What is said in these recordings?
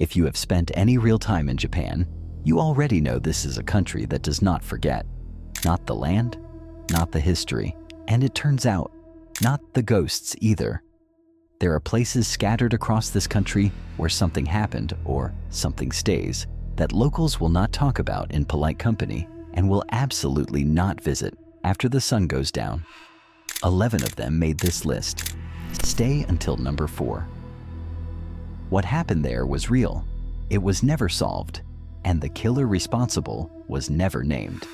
If you have spent any real time in Japan, you already know this is a country that does not forget. Not the land, not the history, and it turns out, not the ghosts either. There are places scattered across this country where something happened or something stays that locals will not talk about in polite company and will absolutely not visit after the sun goes down. 11 of them made this list. Stay until number 4. What happened there was real. It was never solved, and the killer responsible was never named.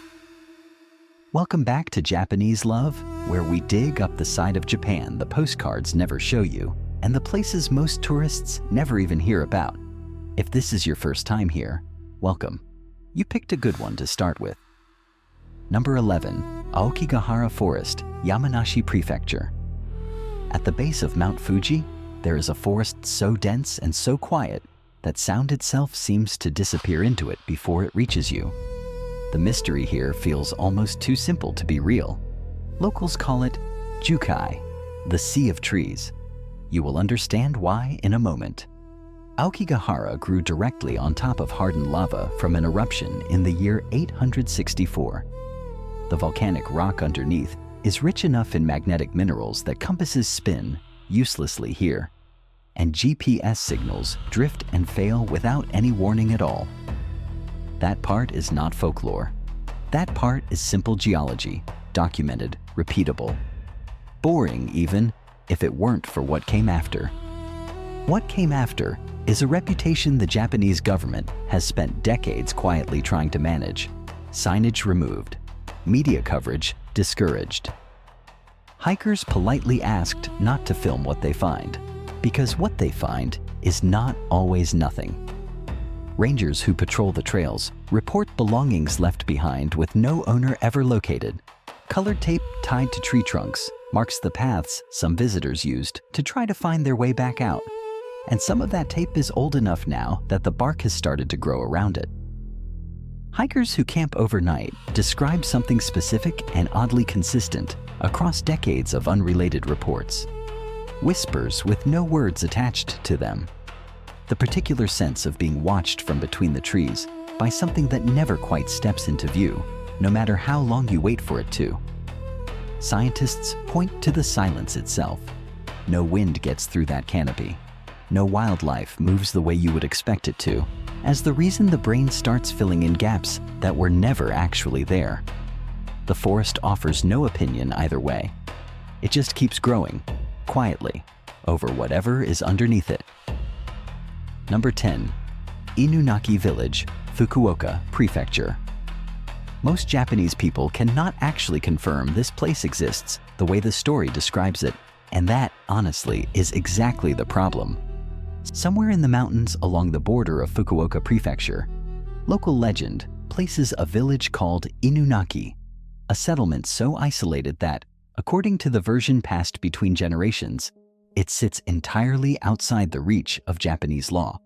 Welcome back to Japanese Love, where we dig up the side of Japan the postcards never show you, and the places most tourists never even hear about. If this is your first time here, welcome. You picked a good one to start with. Number 11, Aokigahara Forest, Yamanashi Prefecture. At the base of Mount Fuji, there is a forest so dense and so quiet that sound itself seems to disappear into it before it reaches you. The mystery here feels almost too simple to be real. Locals call it yōkai, the sea of trees. You will understand why in a moment. Aokigahara grew directly on top of hardened lava from an eruption in the year 864. The volcanic rock underneath is rich enough in magnetic minerals that compasses spin uselessly here, and GPS signals drift and fail without any warning at all. That part is not folklore. That part is simple geology, documented, repeatable. Boring even, if it weren't for what came after. What came after is a reputation the Japanese government has spent decades quietly trying to manage. Signage removed. Media coverage discouraged. Hikers politely asked not to film what they find, because what they find is not always nothing. Rangers who patrol the trails report belongings left behind with no owner ever located. Colored tape tied to tree trunks marks the paths some visitors used to try to find their way back out. And some of that tape is old enough now that the bark has started to grow around it. Hikers who camp overnight describe something specific and oddly consistent across decades of unrelated reports. Whispers with no words attached to them. The particular sense of being watched from between the trees by something that never quite steps into view, no matter how long you wait for it to. Scientists point to the silence itself. No wind gets through that canopy. No wildlife moves the way you would expect it to, as the reason the brain starts filling in gaps that were never actually there. The forest offers no opinion either way. It just keeps growing, quietly, over whatever is underneath it. Number 10, Inunaki Village, Fukuoka Prefecture. Most Japanese people cannot actually confirm this place exists the way the story describes it, and that, honestly, is exactly the problem. Somewhere in the mountains along the border of Fukuoka Prefecture, local legend places a village called Inunaki, a settlement so isolated that, according to the version passed between generations, it sits entirely outside the reach of Japanese law.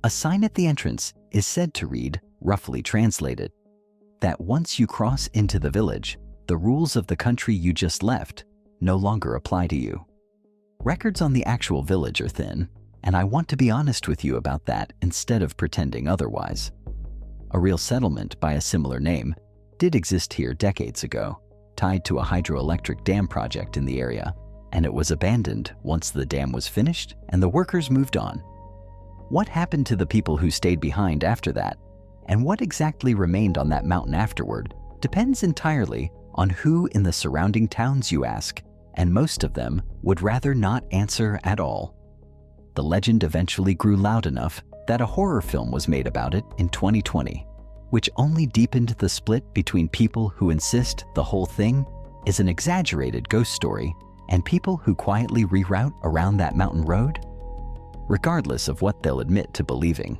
A sign at the entrance is said to read, roughly translated, that once you cross into the village, the rules of the country you just left no longer apply to you. Records on the actual village are thin, and I want to be honest with you about that instead of pretending otherwise. A real settlement by a similar name did exist here decades ago, tied to a hydroelectric dam project in the area, and it was abandoned once the dam was finished and the workers moved on. What happened to the people who stayed behind after that, and what exactly remained on that mountain afterward, depends entirely on who in the surrounding towns you ask, and most of them would rather not answer at all. The legend eventually grew loud enough that a horror film was made about it in 2020, which only deepened the split between people who insist the whole thing is an exaggerated ghost story and people who quietly reroute around that mountain road. Regardless of what they'll admit to believing,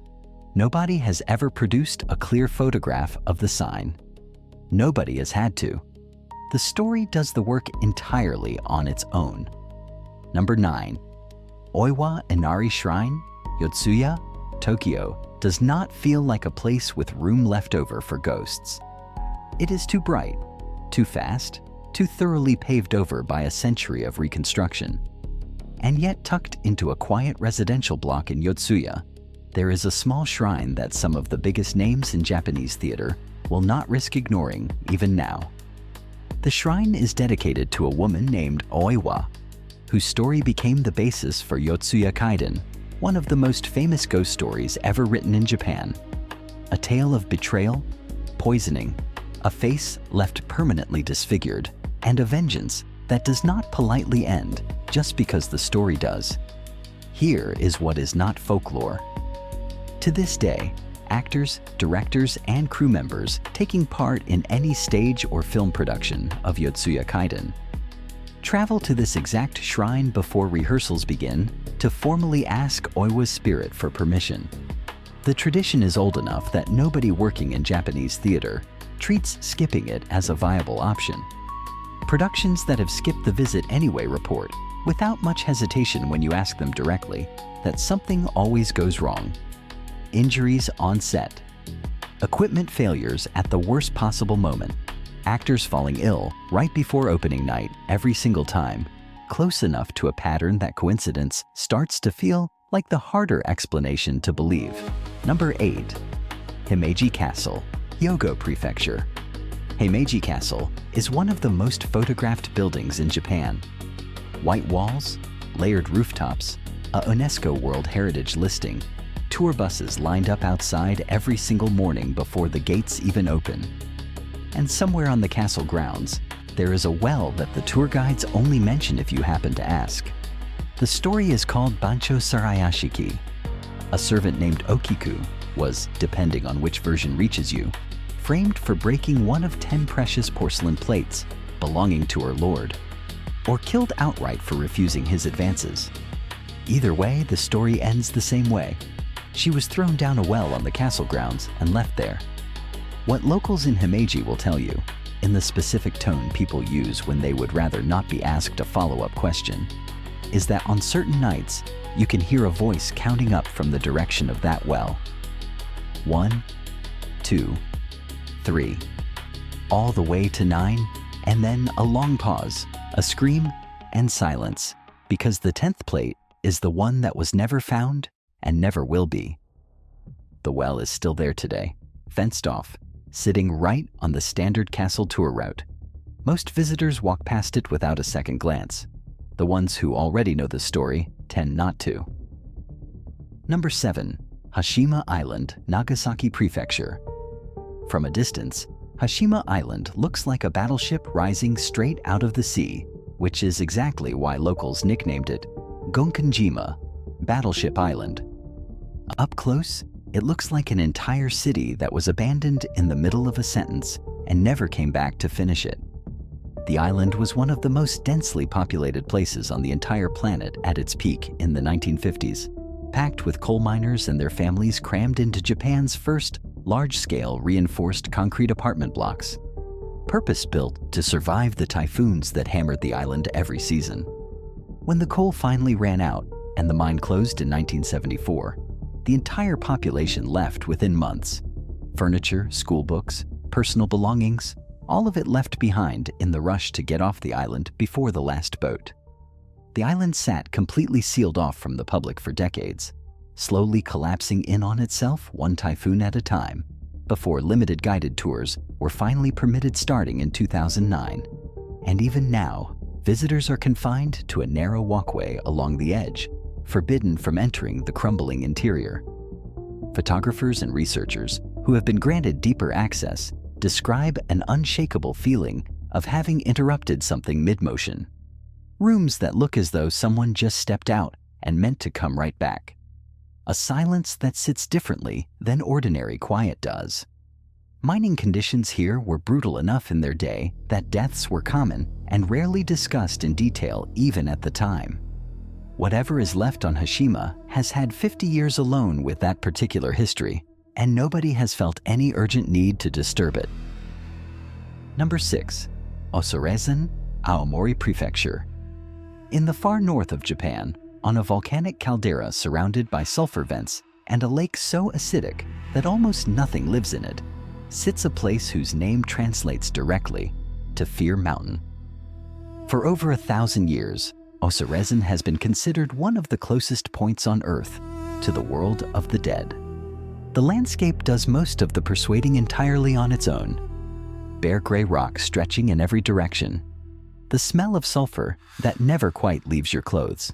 nobody has ever produced a clear photograph of the sign. Nobody has had to. The story does the work entirely on its own. Number 9. Oiwa Inari Shrine, Yotsuya, Tokyo, does not feel like a place with room left over for ghosts. It is too bright, too fast, too thoroughly paved over by a century of reconstruction. And yet tucked into a quiet residential block in Yotsuya, there is a small shrine that some of the biggest names in Japanese theater will not risk ignoring even now. The shrine is dedicated to a woman named Oiwa, whose story became the basis for Yotsuya Kaiden, one of the most famous ghost stories ever written in Japan. A tale of betrayal, poisoning, a face left permanently disfigured, and a vengeance that does not politely end just because the story does. Here is what is not folklore. To this day, actors, directors, and crew members taking part in any stage or film production of Yotsuya Kaiden travel to this exact shrine before rehearsals begin to formally ask Oiwa's spirit for permission. The tradition is old enough that nobody working in Japanese theater treats skipping it as a viable option. Productions that have skipped the visit anyway report, without much hesitation when you ask them directly, that something always goes wrong. Injuries on set, equipment failures at the worst possible moment, actors falling ill right before opening night every single time, close enough to a pattern that coincidence starts to feel like the harder explanation to believe. Number 8. Himeji Castle, Hyogo Prefecture. Himeji Castle is one of the most photographed buildings in Japan. White walls, layered rooftops, a UNESCO World Heritage listing, tour buses lined up outside every single morning before the gates even open. And somewhere on the castle grounds, there is a well that the tour guides only mention if you happen to ask. The story is called Bancho Sarayashiki. A servant named Okiku was, depending on which version reaches you, framed for breaking one of 10 precious porcelain plates belonging to her lord, or killed outright for refusing his advances. Either way, the story ends the same way. She was thrown down a well on the castle grounds and left there. What locals in Himeji will tell you, in the specific tone people use when they would rather not be asked a follow-up question, is that on certain nights, you can hear a voice counting up from the direction of that well. 1, 2, 3, all the way to 9, and then a long pause, a scream, and silence, because the 10th plate is the one that was never found and never will be. The well is still there today, fenced off, sitting right on the standard castle tour route. Most visitors walk past it without a second glance. The ones who already know the story tend not to. Number 7. Hashima Island, Nagasaki Prefecture. From a distance, Hashima Island looks like a battleship rising straight out of the sea, which is exactly why locals nicknamed it Gonkanjima, Battleship Island. Up close, it looks like an entire city that was abandoned in the middle of a sentence and never came back to finish it. The island was one of the most densely populated places on the entire planet at its peak in the 1950s, packed with coal miners and their families crammed into Japan's first large-scale reinforced concrete apartment blocks, purpose-built to survive the typhoons that hammered the island every season. When the coal finally ran out and the mine closed in 1974, the entire population left within months. Furniture, school books, personal belongings, all of it left behind in the rush to get off the island before the last boat. The island sat completely sealed off from the public for decades, slowly collapsing in on itself one typhoon at a time, before limited guided tours were finally permitted starting in 2009. And even now, visitors are confined to a narrow walkway along the edge, forbidden from entering the crumbling interior. Photographers and researchers who have been granted deeper access describe an unshakable feeling of having interrupted something mid-motion. Rooms that look as though someone just stepped out and meant to come right back. A silence that sits differently than ordinary quiet does. Mining conditions here were brutal enough in their day that deaths were common and rarely discussed in detail even at the time. Whatever is left on Hashima has had 50 years alone with that particular history, and nobody has felt any urgent need to disturb it. Number 6. Osoresen, Aomori Prefecture. In the far north of Japan, on a volcanic caldera surrounded by sulfur vents and a lake so acidic that almost nothing lives in it, sits a place whose name translates directly to Fear Mountain. For over 1,000 years, Osoresen has been considered one of the closest points on Earth, to the world of the dead. The landscape does most of the persuading entirely on its own. Bare gray rock stretching in every direction. The smell of sulfur that never quite leaves your clothes.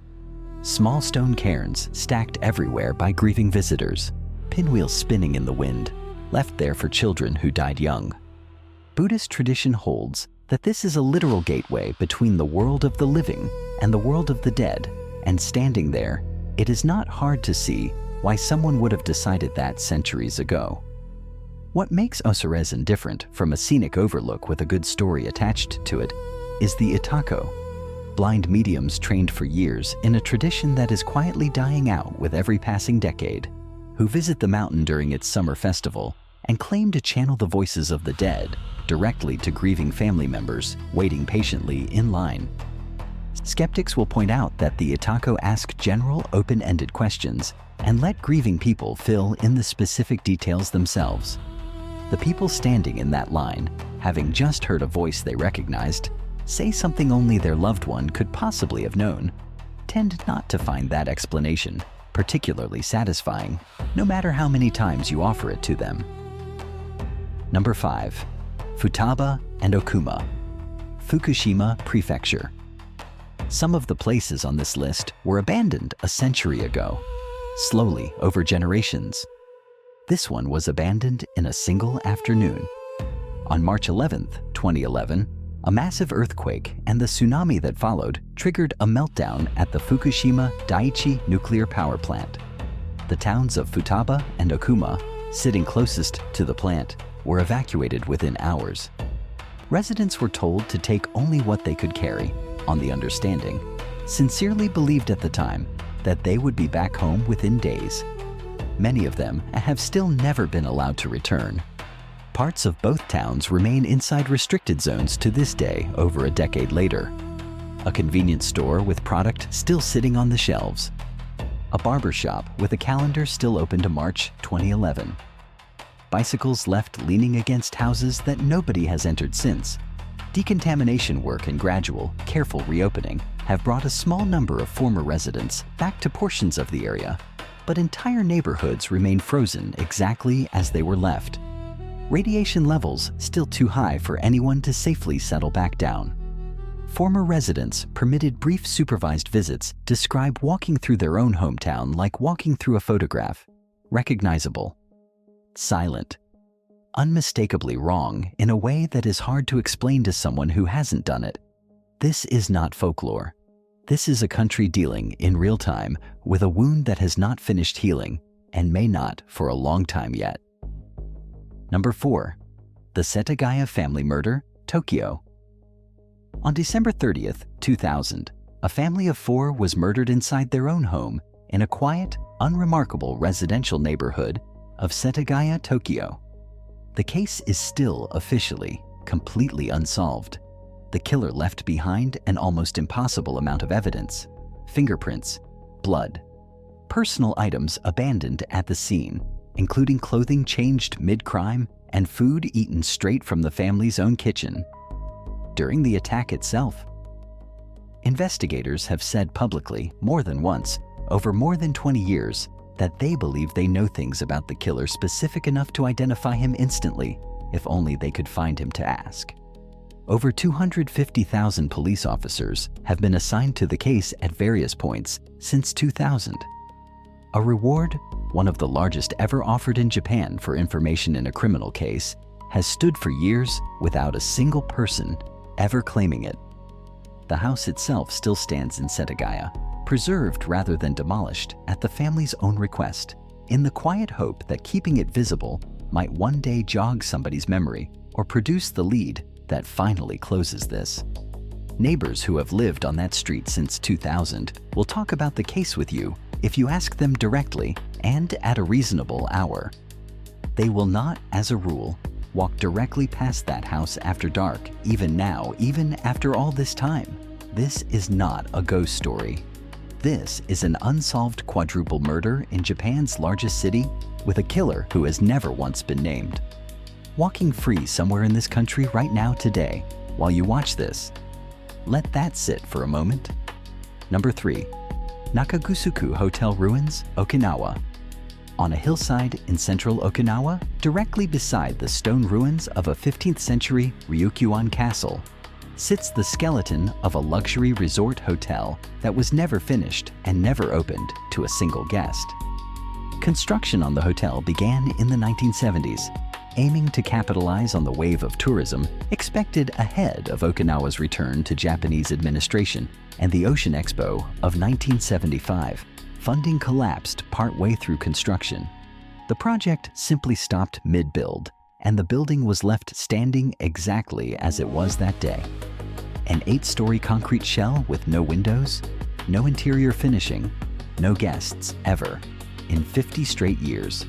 Small stone cairns stacked everywhere by grieving visitors. Pinwheels spinning in the wind, left there for children who died young. Buddhist tradition holds that this is a literal gateway between the world of the living and the world of the dead, and standing there, it is not hard to see why someone would have decided that centuries ago. What makes Osaresan different from a scenic overlook with a good story attached to it is the Itako, blind mediums trained for years in a tradition that is quietly dying out with every passing decade, who visit the mountain during its summer festival and claim to channel the voices of the dead directly to grieving family members waiting patiently in line. Skeptics will point out that the Itako ask general, open-ended questions and let grieving people fill in the specific details themselves. The people standing in that line, having just heard a voice they recognized, say something only their loved one could possibly have known, tend not to find that explanation particularly satisfying, no matter how many times you offer it to them. Number 5. Futaba and Okuma, Fukushima Prefecture. Some of the places on this list were abandoned a century ago, slowly over generations. This one was abandoned in a single afternoon. On March 11, 2011, a massive earthquake and the tsunami that followed triggered a meltdown at the Fukushima Daiichi nuclear power plant. The towns of Futaba and Okuma, sitting closest to the plant, were evacuated within hours. Residents were told to take only what they could carry, on the understanding, sincerely believed at the time, that they would be back home within days. Many of them have still never been allowed to return. Parts of both towns remain inside restricted zones to this day, over a decade later. A convenience store with product still sitting on the shelves. A barber shop with a calendar still open to March 2011. Bicycles left leaning against houses that nobody has entered since. Decontamination work and gradual, careful reopening have brought a small number of former residents back to portions of the area, but entire neighborhoods remain frozen exactly as they were left. Radiation levels still too high for anyone to safely settle back down. Former residents permitted brief supervised visits describe walking through their own hometown like walking through a photograph. Recognizable. Silent. Unmistakably wrong in a way that is hard to explain to someone who hasn't done it. This is not folklore. This is a country dealing in real time with a wound that has not finished healing and may not for a long time yet. Number 4. The Setagaya family murder, Tokyo. On December 30th, 2000, a family of 4 was murdered inside their own home in a quiet, unremarkable residential neighborhood of Setagaya, Tokyo. The case is still officially completely unsolved. The killer left behind an almost impossible amount of evidence: fingerprints, blood, personal items abandoned at the scene, including clothing changed mid-crime and food eaten straight from the family's own kitchen. During the attack itself, investigators have said publicly more than once, over more than 20 years, that they believe they know things about the killer specific enough to identify him instantly, if only they could find him to ask. Over 250,000 police officers have been assigned to the case at various points since 2000. A reward, one of the largest ever offered in Japan for information in a criminal case, has stood for years without a single person ever claiming it. The house itself still stands in Setagaya, preserved rather than demolished at the family's own request, in the quiet hope that keeping it visible might one day jog somebody's memory or produce the lead that finally closes this. Neighbors who have lived on that street since 2000 will talk about the case with you if you ask them directly and at a reasonable hour. They will not, as a rule, walk directly past that house after dark, even now, even after all this time. This is not a ghost story. This is an unsolved quadruple murder in Japan's largest city with a killer who has never once been named. Walking free somewhere in this country right now today, while you watch this. Let that sit for a moment. Number 3. Nakagusuku Hotel Ruins, Okinawa. On a hillside in central Okinawa, directly beside the stone ruins of a 15th century Ryukyuan castle, sits the skeleton of a luxury resort hotel that was never finished and never opened to a single guest. Construction on the hotel began in the 1970s, aiming to capitalize on the wave of tourism expected ahead of Okinawa's return to Japanese administration and the Ocean Expo of 1975. Funding collapsed partway through construction. The project simply stopped mid-build, and the building was left standing exactly as it was that day. An 8-story concrete shell with no windows, no interior finishing, no guests ever, in 50 straight years.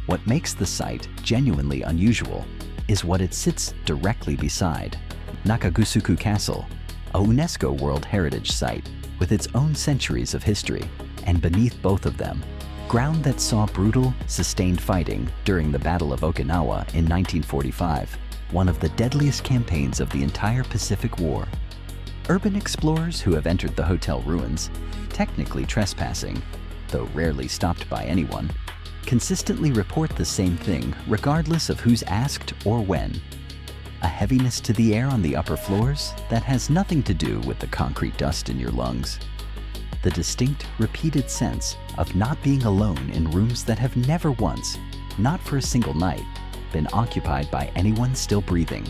What makes the site genuinely unusual is what it sits directly beside: Nakagusuku Castle, a UNESCO World Heritage Site with its own centuries of history, and beneath both of them, ground that saw brutal, sustained fighting during the Battle of Okinawa in 1945, one of the deadliest campaigns of the entire Pacific War. Urban explorers who have entered the hotel ruins, technically trespassing, though rarely stopped by anyone, consistently report the same thing regardless of who's asked or when: a heaviness to the air on the upper floors that has nothing to do with the concrete dust in your lungs. The distinct, repeated sense of not being alone in rooms that have never once, not for a single night, been occupied by anyone still breathing.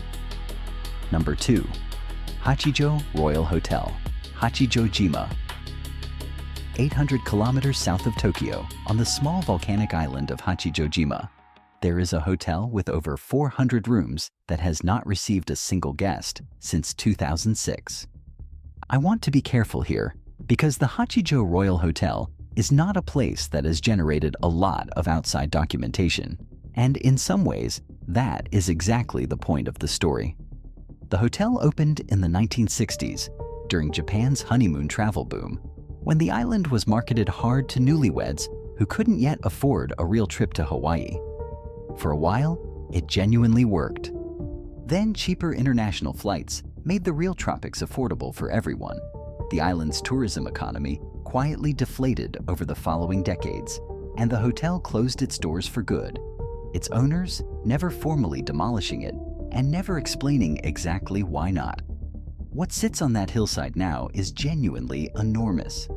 Number 2. Hachijo Royal Hotel, Hachijojima. 800 kilometers south of Tokyo, on the small volcanic island of Hachijojima, there is a hotel with over 400 rooms that has not received a single guest since 2006. I want to be careful here, because the Hachijo Royal Hotel is not a place that has generated a lot of outside documentation, and in some ways, that is exactly the point of the story. The hotel opened in the 1960s, during Japan's honeymoon travel boom, when the island was marketed hard to newlyweds who couldn't yet afford a real trip to Hawaii. For a while, it genuinely worked. Then cheaper international flights made the real tropics affordable for everyone. The island's tourism economy quietly deflated over the following decades, and the hotel closed its doors for good, its owners never formally demolishing it and never explaining exactly why not. What sits on that hillside now is genuinely enormous.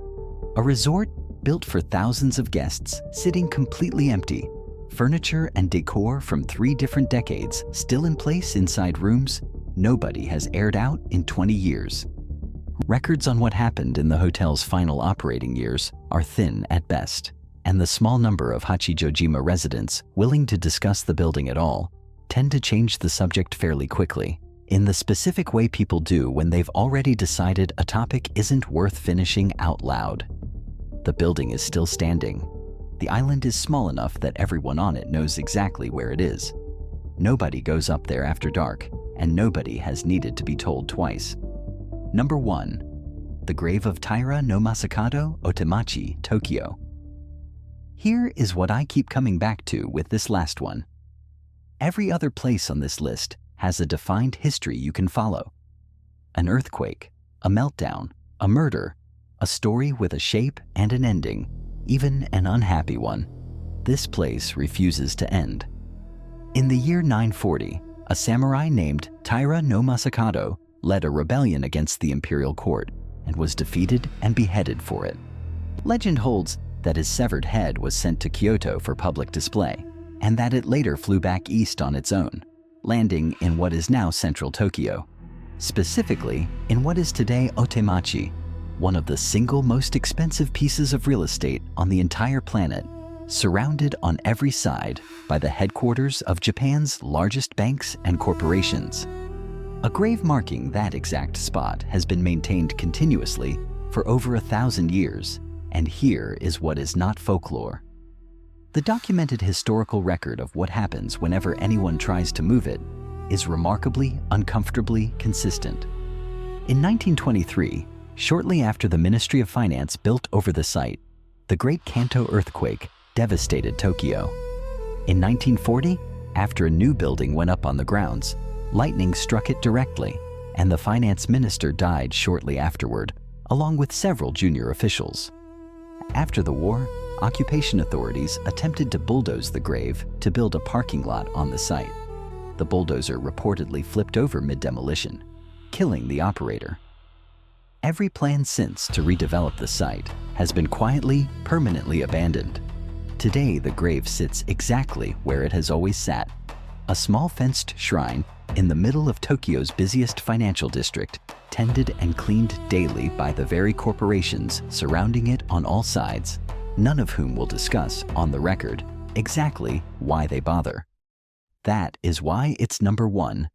A resort built for thousands of guests sitting completely empty, furniture and decor from 3 different decades still in place inside rooms nobody has aired out in 20 years. Records on what happened in the hotel's final operating years are thin at best, and the small number of Hachijojima residents willing to discuss the building at all tend to change the subject fairly quickly, in the specific way people do when they've already decided a topic isn't worth finishing out loud. The building is still standing. The island is small enough that everyone on it knows exactly where it is. Nobody goes up there after dark, and nobody has needed to be told twice. Number 1. The grave of Taira no Masakado, Otemachi, Tokyo. Here is what I keep coming back to with this last one. Every other place on this list has a defined history you can follow. An earthquake, a meltdown, a murder, a story with a shape and an ending, even an unhappy one. This place refuses to end. In the year 940, a samurai named Taira no Masakado led a rebellion against the imperial court and was defeated and beheaded for it. Legend holds that his severed head was sent to Kyoto for public display, and that it later flew back east on its own, landing in what is now central Tokyo, specifically in what is today Otemachi, one of the single most expensive pieces of real estate on the entire planet, surrounded on every side by the headquarters of Japan's largest banks and corporations. A grave marking that exact spot has been maintained continuously for over 1,000 years, and here is what is not folklore. The documented historical record of what happens whenever anyone tries to move it is remarkably, uncomfortably consistent. In 1923, shortly after the Ministry of Finance built over the site, the Great Kanto earthquake devastated Tokyo. In 1940, after a new building went up on the grounds, lightning struck it directly, and the finance minister died shortly afterward, along with several junior officials. After the war, occupation authorities attempted to bulldoze the grave to build a parking lot on the site. The bulldozer reportedly flipped over mid-demolition, killing the operator. Every plan since to redevelop the site has been quietly, permanently abandoned. Today, the grave sits exactly where it has always sat, a small fenced shrine in the middle of Tokyo's busiest financial district, tended and cleaned daily by the very corporations surrounding it on all sides, none of whom will discuss, on the record, exactly why they bother. That is why it's number 1